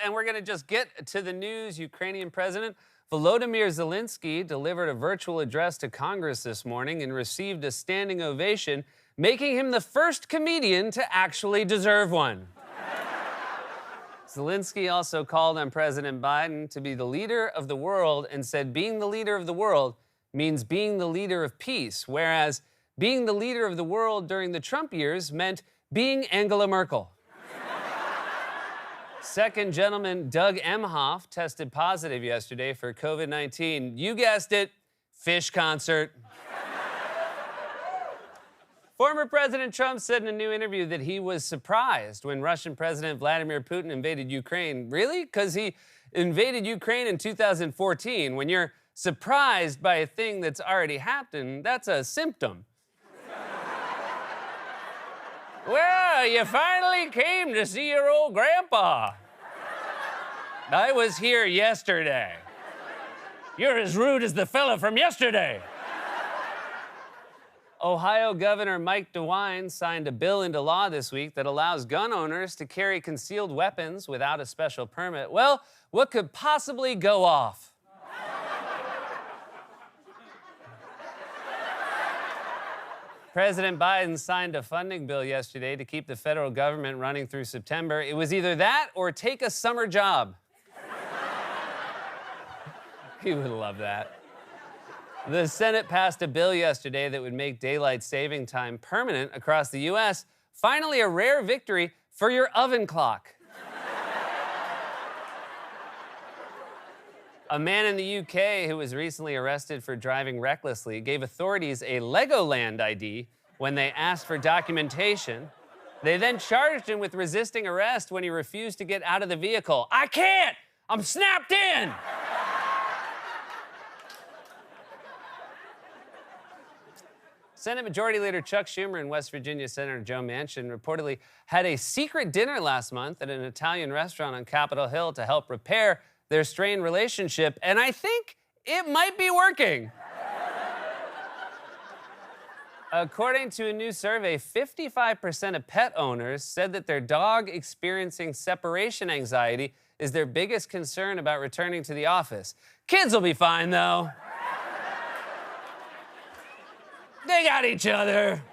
and we're going to just get to the news. Ukrainian President Volodymyr Zelensky delivered a virtual address to Congress this morning and received a standing ovation, making him the first comedian to actually deserve one. Zelensky also called on President Biden to be the leader of the world and said being the leader of the world means being the leader of peace, whereas being the leader of the world during the Trump years meant being Angela Merkel. Second gentleman Doug Emhoff tested positive yesterday for COVID-19. You guessed it, Phish concert. Former President Trump said in a new interview that he was surprised when Russian President Vladimir Putin invaded Ukraine. Really? Because he invaded Ukraine in 2014. When you're surprised by a thing that's already happened, that's a symptom. Well, you finally came to see your old grandpa. I was here yesterday. You're as rude as the fella from yesterday. Ohio Governor Mike DeWine signed a bill into law this week that allows gun owners to carry concealed weapons without a special permit. Well, what could possibly go off? President Biden signed a funding bill yesterday to keep the federal government running through September. It was either that or take a summer job. He would love that. The Senate passed a bill yesterday that would make daylight saving time permanent across the U.S. Finally, a rare victory for your oven clock. A man in the UK who was recently arrested for driving recklessly gave authorities a Legoland ID when they asked for documentation. They then charged him with resisting arrest when he refused to get out of the vehicle. I can't! I'm snapped in! Senate Majority Leader Chuck Schumer and West Virginia Senator Joe Manchin reportedly had a secret dinner last month at an Italian restaurant on Capitol Hill to help repair their strained relationship, and I think it might be working. According to a new survey, 55% of pet owners said that their dog experiencing separation anxiety is their biggest concern about returning to the office. Kids will be fine, though. They got each other.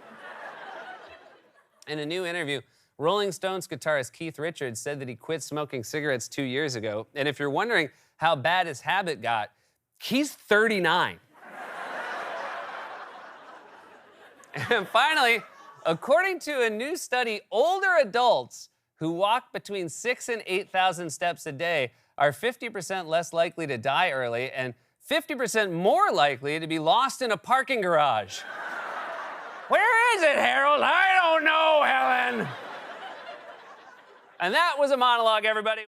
In a new interview, Rolling Stones guitarist Keith Richards said that he quit smoking cigarettes 2 years ago. And if you're wondering how bad his habit got, he's 39. And finally, according to a new study, older adults who walk between 6,000 and 8,000 steps a day are 50% less likely to die early and 50% more likely to be lost in a parking garage. Where is it, Harold? I don't know, Helen. And that was a monologue, everybody.